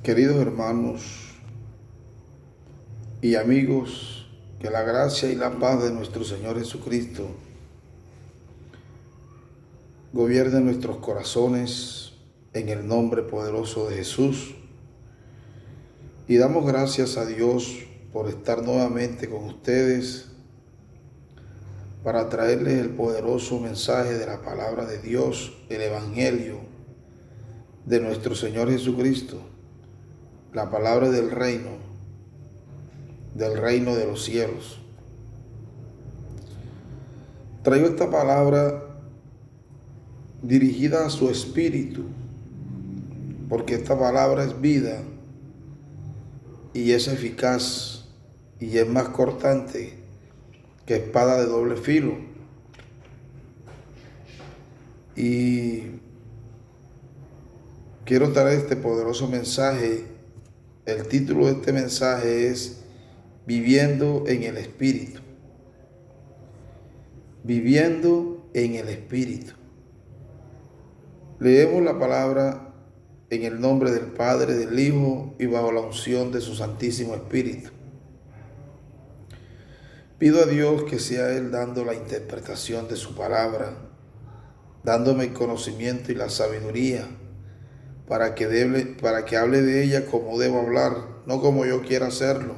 Queridos hermanos y amigos, que la gracia y la paz de nuestro Señor Jesucristo gobierne nuestros corazones en el nombre poderoso de Jesús. Y damos gracias a Dios por estar nuevamente con ustedes para traerles el poderoso mensaje de la palabra de Dios, el Evangelio de nuestro Señor Jesucristo, la palabra del reino de los cielos. Traigo esta palabra dirigida a su espíritu, porque esta palabra es vida y es eficaz y es más cortante que espada de doble filo. Y quiero traer este poderoso mensaje. El título de este mensaje es Viviendo en el Espíritu. Viviendo en el Espíritu. Leemos la palabra en el nombre del Padre, del Hijo y bajo la unción de su Santísimo Espíritu. Pido a Dios que sea Él dando la interpretación de su palabra, dándome el conocimiento y la sabiduría para que hable de ella como debo hablar, no como yo quiera hacerlo,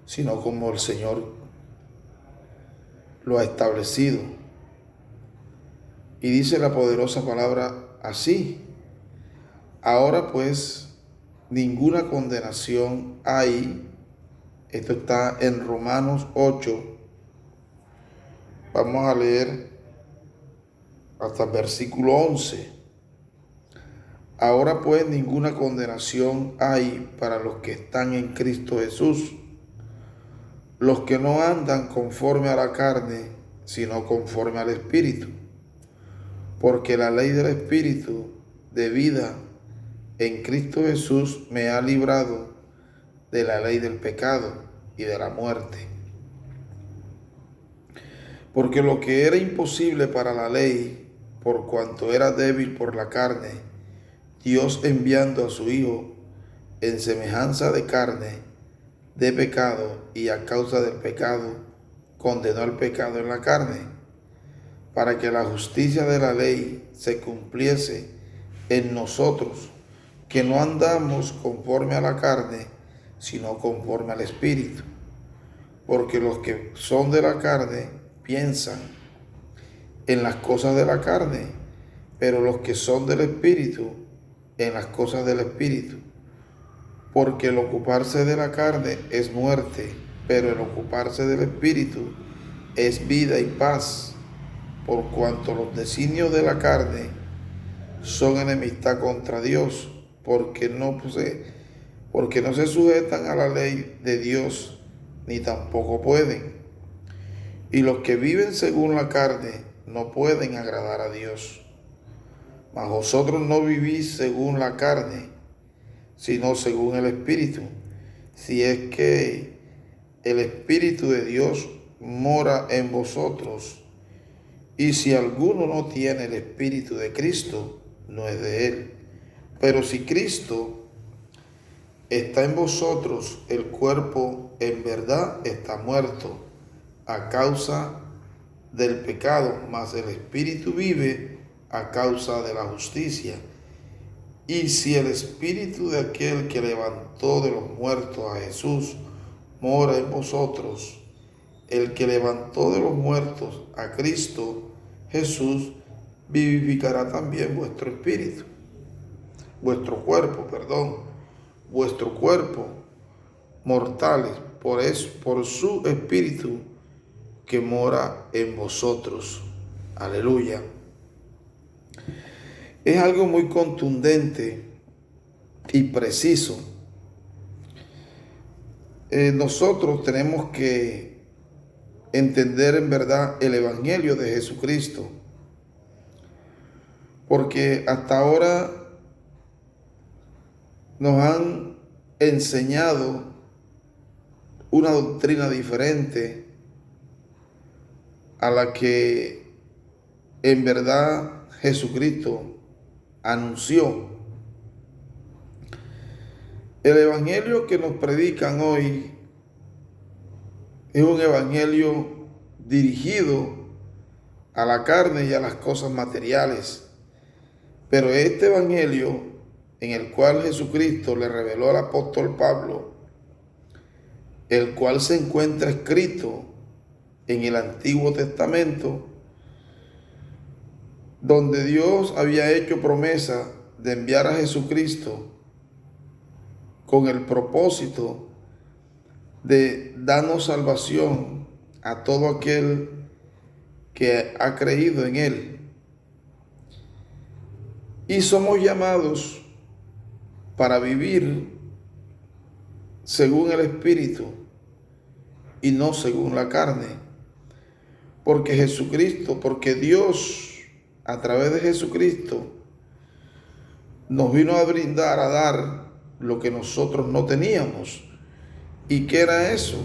sino como el Señor lo ha establecido. Y dice la poderosa palabra así: ahora pues ninguna condenación hay. Esto está en Romanos 8. Vamos a leer hasta el versículo 11. Ahora pues ninguna condenación hay para los que están en Cristo Jesús, los que no andan conforme a la carne, sino conforme al Espíritu. Porque la ley del Espíritu de vida en Cristo Jesús me ha librado de la ley del pecado y de la muerte. Porque lo que era imposible para la ley, por cuanto era débil por la carne, Dios enviando a su Hijo en semejanza de carne, de pecado, y a causa del pecado, condenó al pecado en la carne, para que la justicia de la ley se cumpliese en nosotros, que no andamos conforme a la carne, sino conforme al Espíritu. Porque los que son de la carne piensan en las cosas de la carne, pero los que son del Espíritu, en las cosas del Espíritu. Porque el ocuparse de la carne es muerte, pero el ocuparse del Espíritu es vida y paz, por cuanto los designios de la carne son enemistad contra Dios, porque no se sujetan a la ley de Dios, ni tampoco pueden. Y los que viven según la carne no pueden agradar a Dios. Mas vosotros no vivís según la carne, sino según el Espíritu, si es que el Espíritu de Dios mora en vosotros. Y si alguno no tiene el Espíritu de Cristo, no es de él. Pero si Cristo está en vosotros, el cuerpo en verdad está muerto a causa del pecado, mas el Espíritu vive a causa de la justicia. Y si el Espíritu de aquel que levantó de los muertos a Jesús mora en vosotros, el que levantó de los muertos a Cristo Jesús vivificará también vuestro cuerpo mortales, por su Espíritu que mora en vosotros. Aleluya. Es algo muy contundente y preciso. Nosotros tenemos que entender en verdad el Evangelio de Jesucristo, porque hasta ahora nos han enseñado una doctrina diferente a la que en verdad Jesucristo anunció. El evangelio que nos predican hoy es un evangelio dirigido a la carne y a las cosas materiales. Pero este evangelio en el cual Jesucristo le reveló al apóstol Pablo, el cual se encuentra escrito en el Antiguo Testamento, donde Dios había hecho promesa de enviar a Jesucristo con el propósito de darnos salvación a todo aquel que ha creído en Él. Y somos llamados para vivir según el Espíritu y no según la carne. Porque Dios, a través de Jesucristo, nos vino a brindar, a dar lo que nosotros no teníamos. ¿Y qué era eso?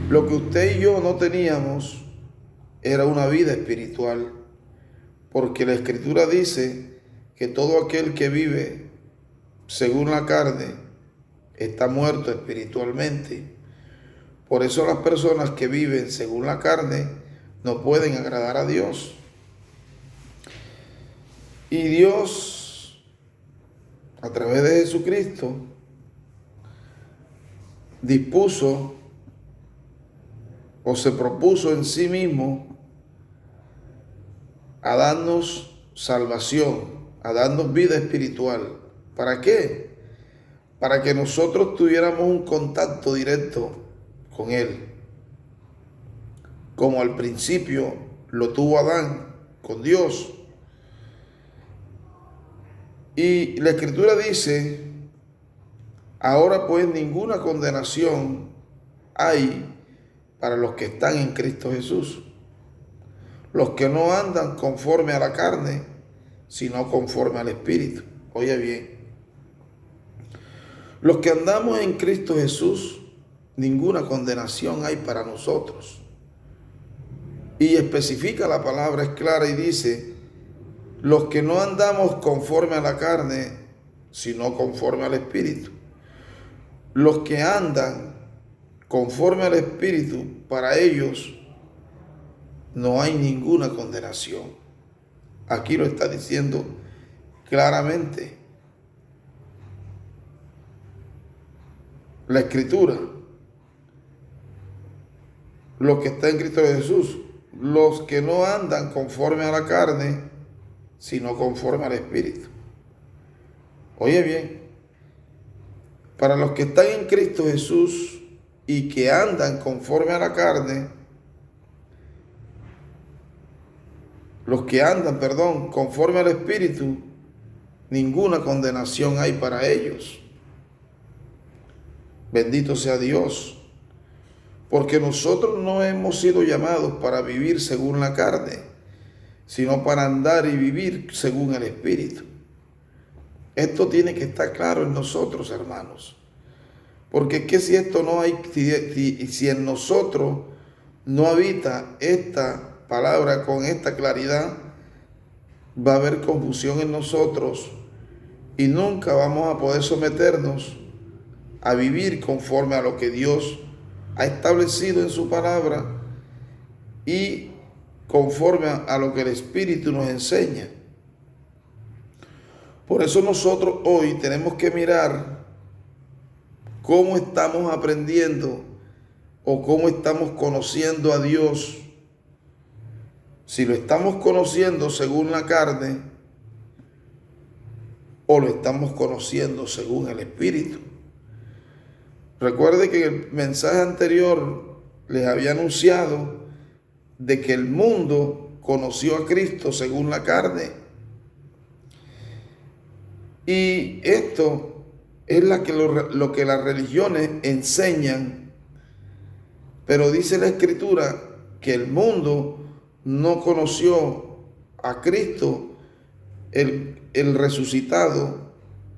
Lo que usted y yo no teníamos era una vida espiritual. Porque la Escritura dice que todo aquel que vive según la carne está muerto espiritualmente. Por eso las personas que viven según la carne no pueden agradar a Dios. Y Dios, a través de Jesucristo, dispuso o se propuso en sí mismo a darnos salvación, a darnos vida espiritual. ¿Para qué? Para que nosotros tuviéramos un contacto directo con Él, como al principio lo tuvo Adán con Dios. Y la Escritura dice: ahora pues ninguna condenación hay para los que están en Cristo Jesús, los que no andan conforme a la carne, sino conforme al Espíritu. Oye bien, los que andamos en Cristo Jesús, ninguna condenación hay para nosotros. Y especifica la palabra, es clara y dice: los que no andamos conforme a la carne, sino conforme al Espíritu. Los que andan conforme al Espíritu, para ellos no hay ninguna condenación. Aquí lo está diciendo claramente la Escritura. Lo que está en Cristo Jesús, los que no andan conforme a la carne, sino conforme al Espíritu. Oye bien, para los que están en Cristo Jesús y que andan conforme a la carne, los que andan, conforme al Espíritu, ninguna condenación hay para ellos. Bendito sea Dios. Porque nosotros no hemos sido llamados para vivir según la carne, sino para andar y vivir según el Espíritu. Esto tiene que estar claro en nosotros, hermanos. Porque es que si esto no hay, si en nosotros no habita esta palabra con esta claridad, va a haber confusión en nosotros y nunca vamos a poder someternos a vivir conforme a lo que Dios ha establecido en su palabra y conforme a lo que el Espíritu nos enseña. Por eso nosotros hoy tenemos que mirar cómo estamos aprendiendo o cómo estamos conociendo a Dios. Si lo estamos conociendo según la carne o lo estamos conociendo según el Espíritu. Recuerde que en el mensaje anterior les había anunciado de que el mundo conoció a Cristo según la carne. Y esto es lo que las religiones enseñan. Pero dice la Escritura que el mundo no conoció a Cristo, el resucitado,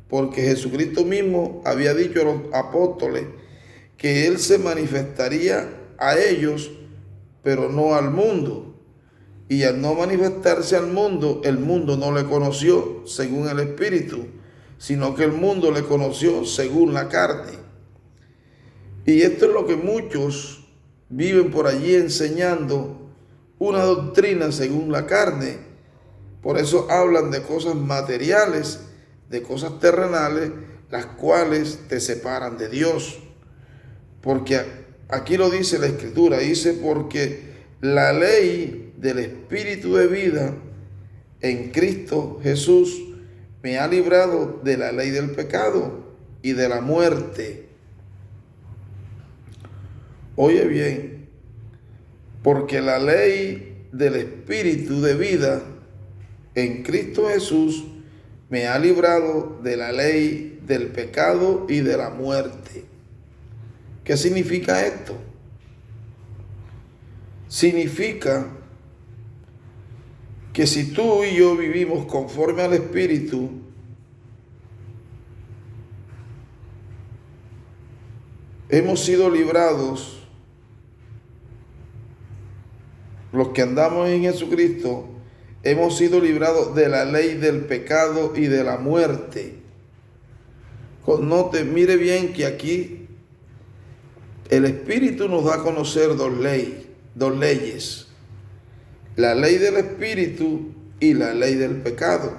porque Jesucristo mismo había dicho a los apóstoles que Él se manifestaría a ellos, pero no al mundo. Y al no manifestarse al mundo, el mundo no le conoció según el Espíritu, sino que el mundo le conoció según la carne. Y esto es lo que muchos viven por allí enseñando, una doctrina según la carne. Por eso hablan de cosas materiales, de cosas terrenales, las cuales te separan de Dios. Porque aquí lo dice la Escritura, dice, porque la ley del Espíritu de vida en Cristo Jesús me ha librado de la ley del pecado y de la muerte. Oye bien, porque la ley del Espíritu de vida en Cristo Jesús me ha librado de la ley del pecado y de la muerte. ¿Qué significa esto? Significa que si tú y yo vivimos conforme al Espíritu, hemos sido librados, los que andamos en Jesucristo, hemos sido librados de la ley del pecado y de la muerte. Note, mire bien que aquí el Espíritu nos da a conocer dos leyes. La ley del Espíritu y la ley del pecado,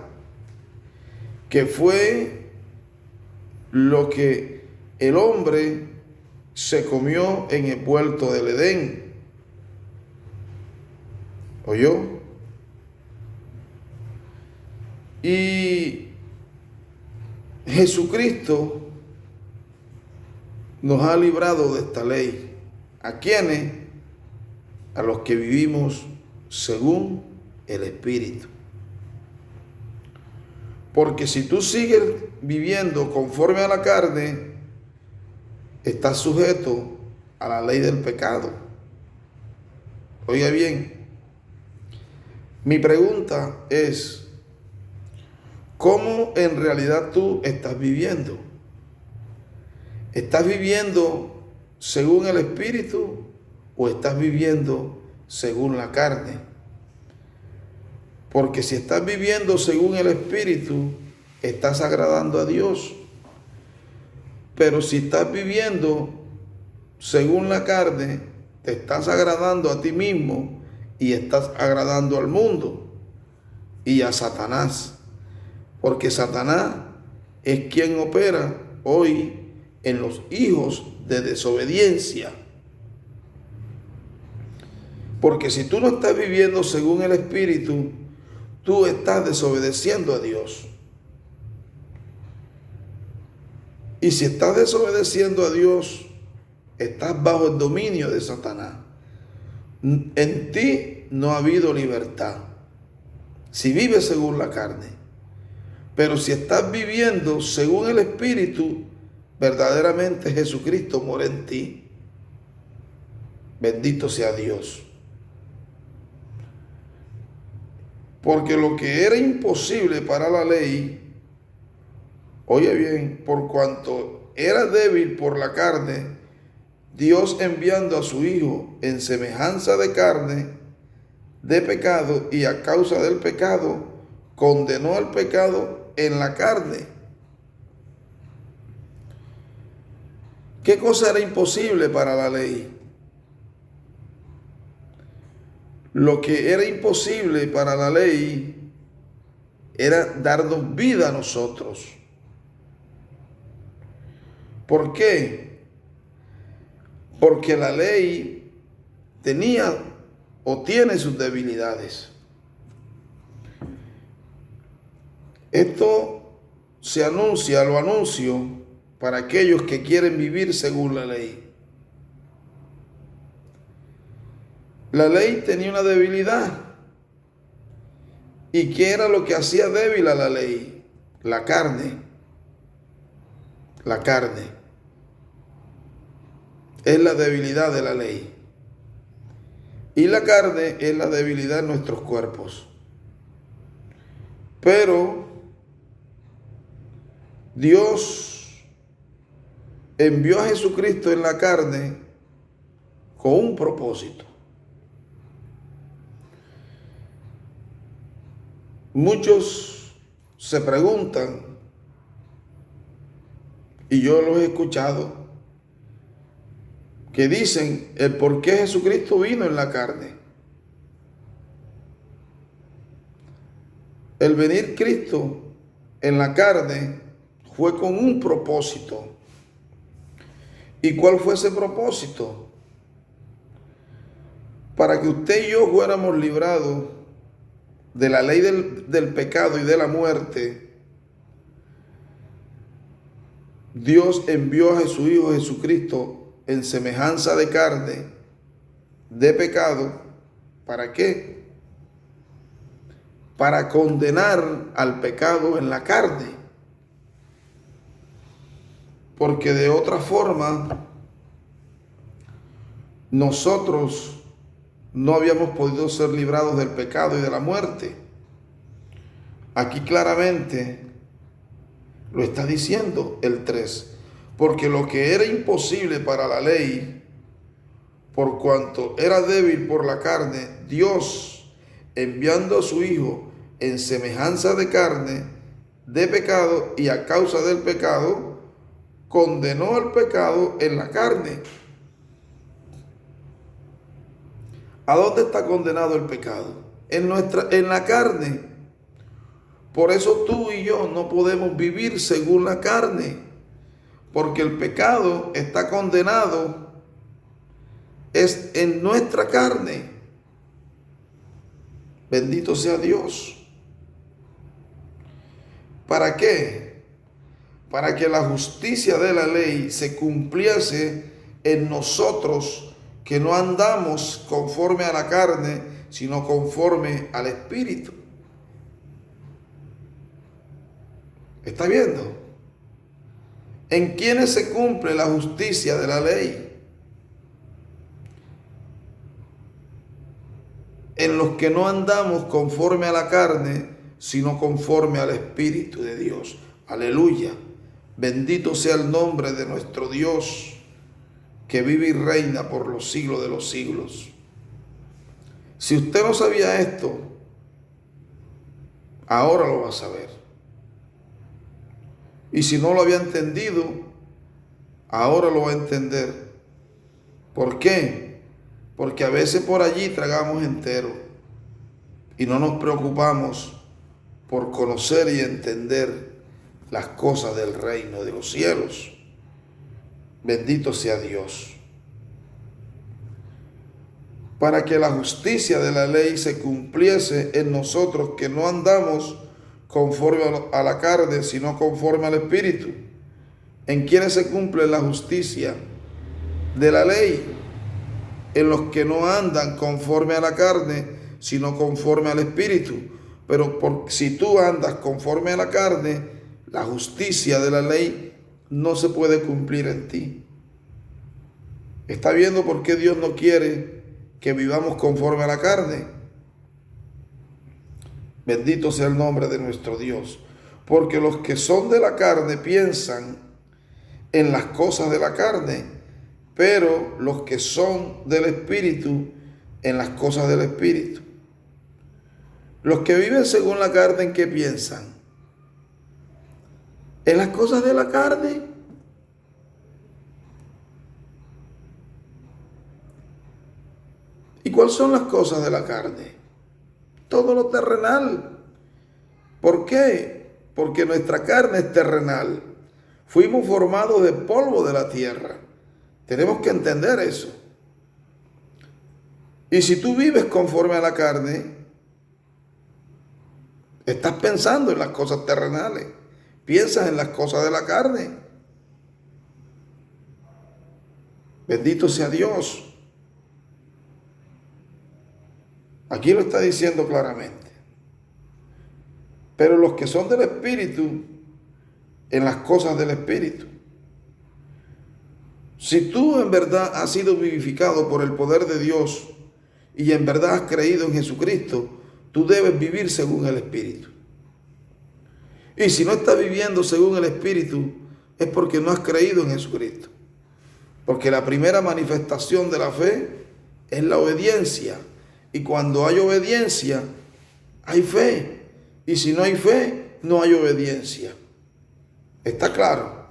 que fue lo que el hombre se comió en el huerto del Edén. ¿Oyó? Y Jesucristo nos ha librado de esta ley. ¿A quiénes? A los que vivimos según el Espíritu. Porque si tú sigues viviendo conforme a la carne, estás sujeto a la ley del pecado. Oiga bien, mi pregunta es, ¿cómo en realidad tú estás viviendo? ¿Estás viviendo según el Espíritu o estás viviendo según la carne? Porque si estás viviendo según el Espíritu, estás agradando a Dios. Pero si estás viviendo según la carne, te estás agradando a ti mismo y estás agradando al mundo y a Satanás. Porque Satanás es quien opera hoy en los hijos de desobediencia. Porque si tú no estás viviendo según el Espíritu, tú estás desobedeciendo a Dios. Y si estás desobedeciendo a Dios, estás bajo el dominio de Satanás. En ti no ha habido libertad, si vives según la carne. Pero si estás viviendo según el Espíritu, verdaderamente Jesucristo mora en ti. Bendito sea Dios. Porque lo que era imposible para la ley, oye bien, por cuanto era débil por la carne, Dios enviando a su Hijo en semejanza de carne, de pecado, y a causa del pecado, condenó al pecado en la carne. ¿Qué cosa era imposible para la ley? Lo que era imposible para la ley era darnos vida a nosotros. ¿Por qué? Porque la ley tenía o tiene sus debilidades. Esto lo anuncio para aquellos que quieren vivir según la ley. La ley tenía una debilidad. ¿Y qué era lo que hacía débil a la ley? La carne. La carne es la debilidad de la ley. Y la carne es la debilidad de nuestros cuerpos. Pero Dios envió a Jesucristo en la carne con un propósito. Muchos se preguntan, y yo los he escuchado, que dicen el por qué Jesucristo vino en la carne. El venir Cristo en la carne fue con un propósito. ¿Y cuál fue ese propósito? Para que usted y yo fuéramos librados de la ley del pecado y de la muerte. Dios envió a su Hijo Jesucristo en semejanza de carne, de pecado. ¿Para qué? Para condenar al pecado en la carne. Porque de otra forma, nosotros no habíamos podido ser librados del pecado y de la muerte. Aquí claramente lo está diciendo el 3. Porque lo que era imposible para la ley, por cuanto era débil por la carne, Dios, enviando a su Hijo en semejanza de carne, de pecado, y a causa del pecado, condenó el pecado en la carne. ¿A dónde está condenado el pecado? En la carne. Por eso tú y yo no podemos vivir según la carne. Porque el pecado está condenado es en nuestra carne. Bendito sea Dios. ¿Para qué? Para que la justicia de la ley se cumpliese en nosotros, que no andamos conforme a la carne, sino conforme al Espíritu. ¿Está viendo? ¿En quiénes se cumple la justicia de la ley? En los que no andamos conforme a la carne, sino conforme al Espíritu de Dios. Aleluya. Bendito sea el nombre de nuestro Dios, que vive y reina por los siglos de los siglos. Si usted no sabía esto, ahora lo va a saber. Y si no lo había entendido, ahora lo va a entender. ¿Por qué? Porque a veces por allí tragamos entero y no nos preocupamos por conocer y entender las cosas del reino de los cielos. Bendito sea Dios. Para que la justicia de la ley se cumpliese en nosotros, que no andamos conforme a la carne, sino conforme al Espíritu. ¿En quiénes se cumple la justicia de la ley? En los que no andan conforme a la carne, sino conforme al Espíritu. Pero si tú andas conforme a la carne, la justicia de la ley no se puede cumplir en ti. ¿Está viendo por qué Dios no quiere que vivamos conforme a la carne? Bendito sea el nombre de nuestro Dios. Porque los que son de la carne piensan en las cosas de la carne, pero los que son del Espíritu en las cosas del Espíritu. Los que viven según la carne, ¿en qué piensan? ¿En las cosas de la carne? ¿Y cuáles son las cosas de la carne? Todo lo terrenal. ¿Por qué? Porque nuestra carne es terrenal. Fuimos formados de polvo de la tierra. Tenemos que entender eso. Y si tú vives conforme a la carne, estás pensando en las cosas terrenales. Piensas en las cosas de la carne. Bendito sea Dios. Aquí lo está diciendo claramente. Pero los que son del Espíritu, en las cosas del Espíritu. Si tú en verdad has sido vivificado por el poder de Dios y en verdad has creído en Jesucristo, tú debes vivir según el Espíritu. Y si no estás viviendo según el Espíritu, es porque no has creído en Jesucristo. Porque la primera manifestación de la fe es la obediencia. Y cuando hay obediencia, hay fe. Y si no hay fe, no hay obediencia. ¿Está claro?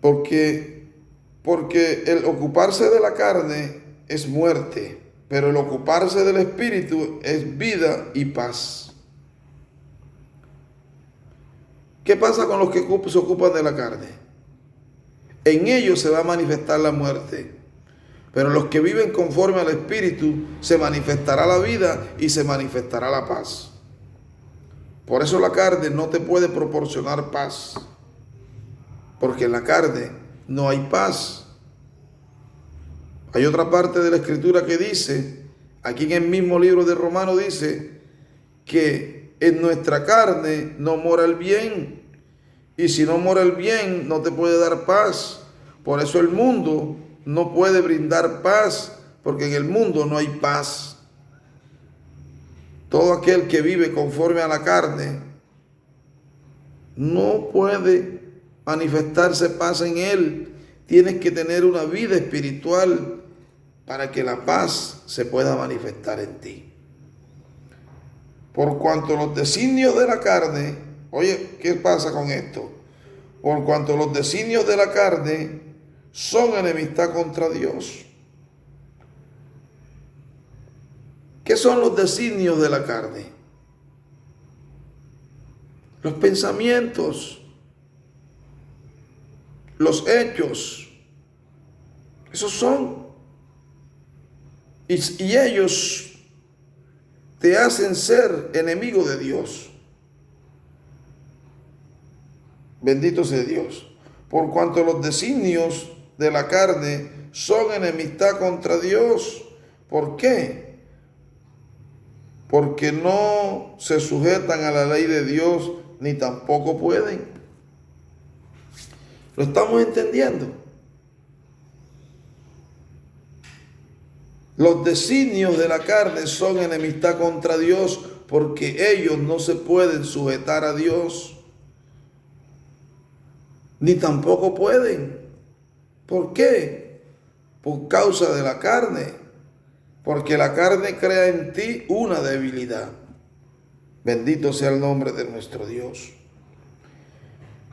Porque el ocuparse de la carne es muerte, pero el ocuparse del espíritu es vida y paz. ¿Qué pasa con los que se ocupan de la carne? En ellos se va a manifestar la muerte, pero los que viven conforme al espíritu se manifestará la vida y se manifestará la paz. Por eso la carne no te puede proporcionar paz, porque en la carne no hay paz. Hay otra parte de la escritura que dice, aquí en el mismo libro de Romanos dice, que en nuestra carne no mora el bien, y si no mora el bien no te puede dar paz. Por eso el mundo no puede brindar paz, porque en el mundo no hay paz. Todo aquel que vive conforme a la carne no puede manifestarse paz en él. Tienes que tener una vida espiritual para que la paz se pueda manifestar en ti. Por cuanto los designios de la carne, oye, ¿qué pasa con esto? Por cuanto los designios de la carne son enemistad contra Dios. ¿Qué son los designios de la carne? Los pensamientos, los hechos, esos son. Y ellos te hacen ser enemigo de Dios. Bendito sea Dios. Por cuanto los designios de la carne son enemistad contra Dios. ¿Por qué? Porque no se sujetan a la ley de Dios, ni tampoco pueden. ¿Lo estamos entendiendo? Los designios de la carne son enemistad contra Dios, porque ellos no se pueden sujetar a Dios, ni tampoco pueden. ¿Por qué? Por causa de la carne, porque la carne crea en ti una debilidad. Bendito sea el nombre de nuestro Dios.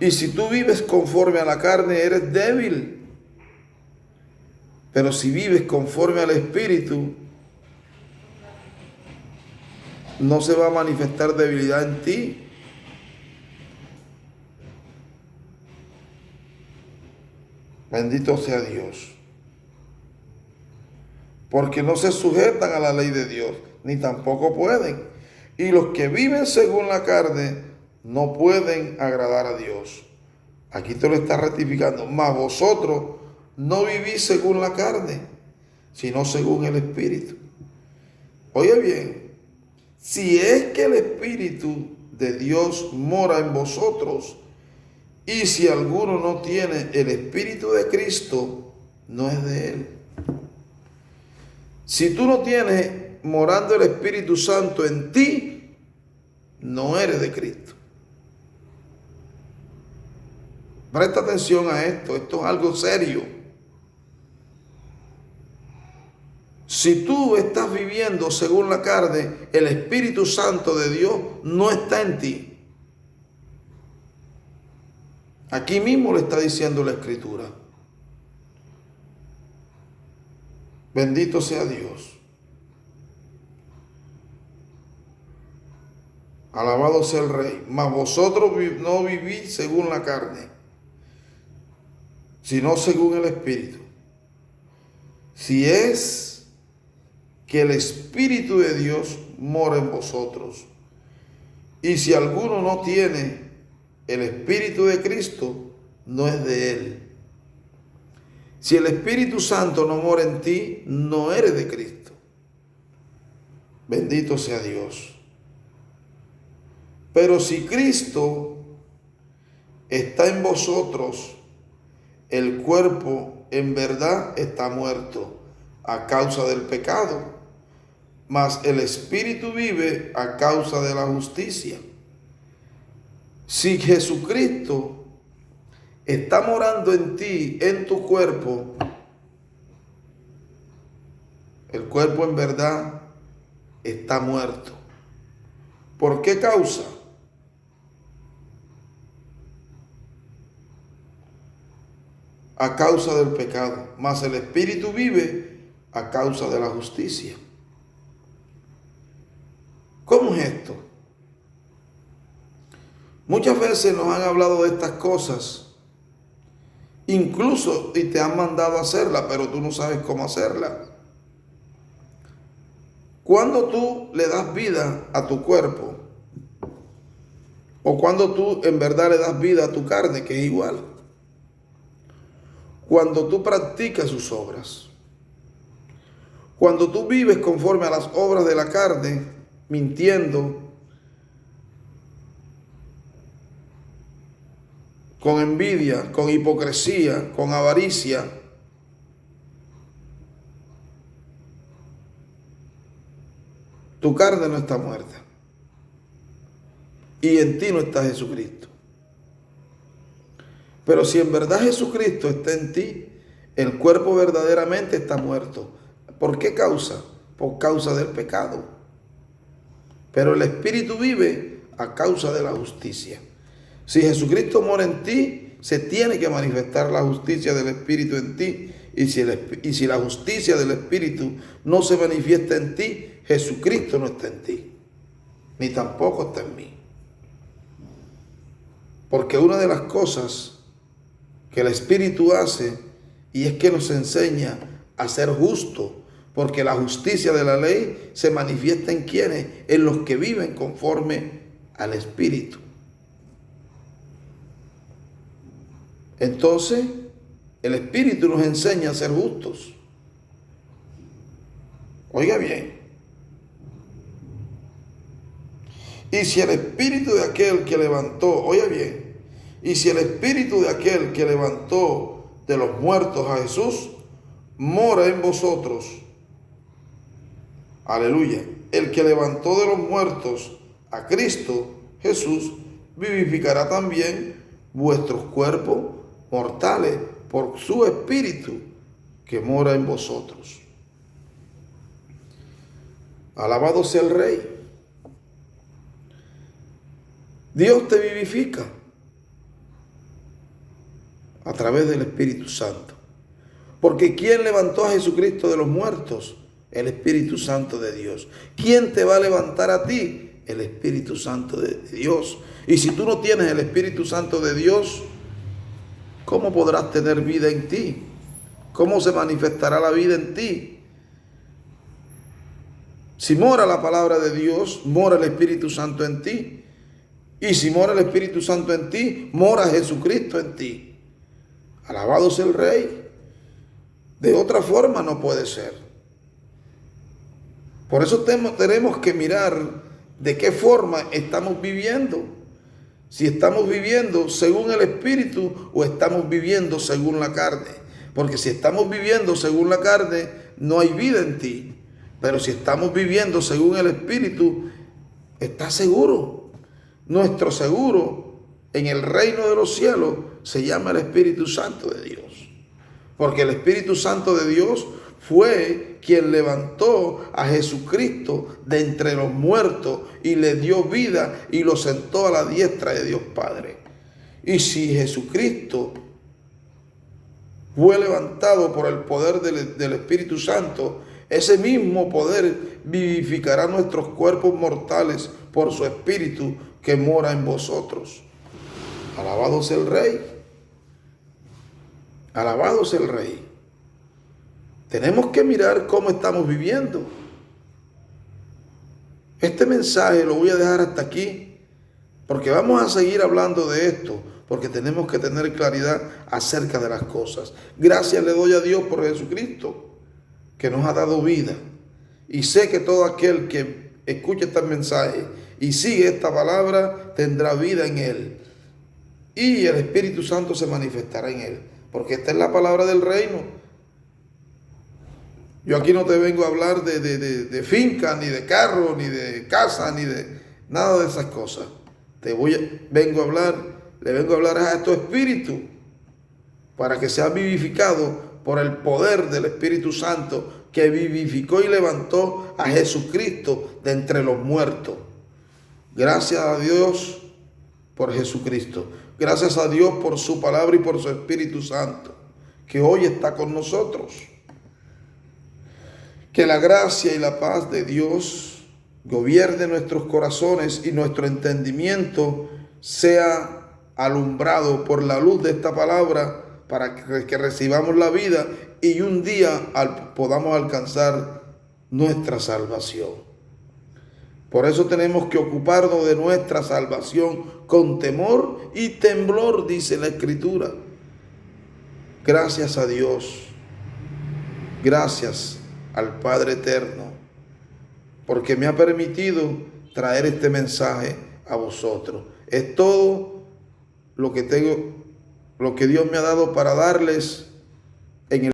Y si tú vives conforme a la carne, eres débil. Pero si vives conforme al Espíritu, no se va a manifestar debilidad en ti. Bendito sea Dios. Porque no se sujetan a la ley de Dios, ni tampoco pueden. Y los que viven según la carne no pueden agradar a Dios. Aquí te lo está ratificando. Mas vosotros no vivís según la carne, sino según el Espíritu. Oye bien, si es que el Espíritu de Dios mora en vosotros, y si alguno no tiene el Espíritu de Cristo, no es de él. Si tú no tienes morando el Espíritu Santo en ti, no eres de Cristo. Presta atención a esto es algo serio. Si tú estás viviendo según la carne, el Espíritu Santo de Dios no está en ti. Aquí mismo le está diciendo la Escritura. Bendito sea Dios. Alabado sea el Rey. Mas vosotros no vivís según la carne, sino según el Espíritu. Si es que el Espíritu de Dios mora en vosotros. Y si alguno no tiene el Espíritu de Cristo, no es de él. Si el Espíritu Santo no mora en ti, no eres de Cristo. Bendito sea Dios. Pero si Cristo está en vosotros, el cuerpo en verdad está muerto a causa del pecado, mas el Espíritu vive a causa de la justicia. Si Jesucristo está morando en ti, en tu cuerpo, el cuerpo en verdad está muerto. ¿Por qué causa? a causa del pecado, mas el espíritu vive a causa de la justicia. ¿Cómo es esto? Muchas veces nos han hablado de estas cosas, incluso y te han mandado a hacerla, pero tú no sabes cómo hacerla. Cuando tú le das vida a tu cuerpo, o cuando tú en verdad le das vida a tu carne, que es igual, cuando tú practicas sus obras, cuando tú vives conforme a las obras de la carne, mintiendo, con envidia, con hipocresía, con avaricia, tu carne no está muerta y en ti no está Jesucristo. Pero si en verdad Jesucristo está en ti, el cuerpo verdaderamente está muerto. ¿Por qué causa? Por causa del pecado. Pero el espíritu vive a causa de la justicia. Si Jesucristo mora en ti, se tiene que manifestar la justicia del espíritu en ti. Y si la justicia del espíritu no se manifiesta en ti, Jesucristo no está en ti, ni tampoco está en mí. Porque una de las cosas que el espíritu hace, y es que nos enseña a ser justos, porque la justicia de la ley se manifiesta en quienes, en los que viven conforme al espíritu. Entonces, el espíritu nos enseña a ser justos. Oiga bien. Y si el espíritu de aquel que levantó, oiga bien, y si el espíritu de aquel que levantó de los muertos a Jesús mora en vosotros, aleluya, el que levantó de los muertos a Cristo Jesús vivificará también vuestros cuerpos mortales por su espíritu que mora en vosotros. Alabado sea el Rey. Dios te vivifica a través del Espíritu Santo. Porque ¿quién levantó a Jesucristo de los muertos? El Espíritu Santo de Dios. ¿Quién te va a levantar a ti? El Espíritu Santo de Dios. Y si tú no tienes el Espíritu Santo de Dios, ¿cómo podrás tener vida en ti? ¿Cómo se manifestará la vida en ti? Si mora la palabra de Dios, mora el Espíritu Santo en ti. Y si mora el Espíritu Santo en ti, mora Jesucristo en ti. Alabado sea el Rey. De otra forma no puede ser. Por eso tenemos que mirar de qué forma estamos viviendo. Si estamos viviendo según el Espíritu o estamos viviendo según la carne. Porque si estamos viviendo según la carne, no hay vida en ti. Pero si estamos viviendo según el Espíritu, estás seguro. Nuestro seguro en el reino de los cielos se llama el Espíritu Santo de Dios. Porque el Espíritu Santo de Dios fue quien levantó a Jesucristo de entre los muertos y le dio vida y lo sentó a la diestra de Dios Padre. Y si Jesucristo fue levantado por el poder del Espíritu Santo, ese mismo poder vivificará nuestros cuerpos mortales por su Espíritu que mora en vosotros. Alabado sea el Rey. Alabado sea el Rey. Tenemos que mirar cómo estamos viviendo. Este mensaje lo voy a dejar hasta aquí, porque vamos a seguir hablando de esto, porque tenemos que tener claridad acerca de las cosas. Gracias le doy a Dios por Jesucristo, que nos ha dado vida. Y sé que todo aquel que escuche este mensaje y sigue esta palabra tendrá vida en él. Y el Espíritu Santo se manifestará en él. Porque esta es la palabra del reino. Yo aquí no te vengo a hablar de finca, ni de carro, ni de casa, ni de nada de esas cosas. Le vengo a hablar a tu espíritu para que sea vivificado por el poder del Espíritu Santo que vivificó y levantó a Jesucristo de entre los muertos. Gracias a Dios por Jesucristo. Gracias a Dios por su palabra y por su Espíritu Santo. que hoy está con nosotros. Que la gracia y la paz de Dios gobierne nuestros corazones y nuestro entendimiento sea alumbrado por la luz de esta palabra para que recibamos la vida y un día podamos alcanzar nuestra salvación. Por eso tenemos que ocuparnos de nuestra salvación con temor y temblor, dice la Escritura. Gracias a Dios, gracias al Padre Eterno, porque me ha permitido traer este mensaje a vosotros. Es todo lo que tengo, lo que Dios me ha dado para darles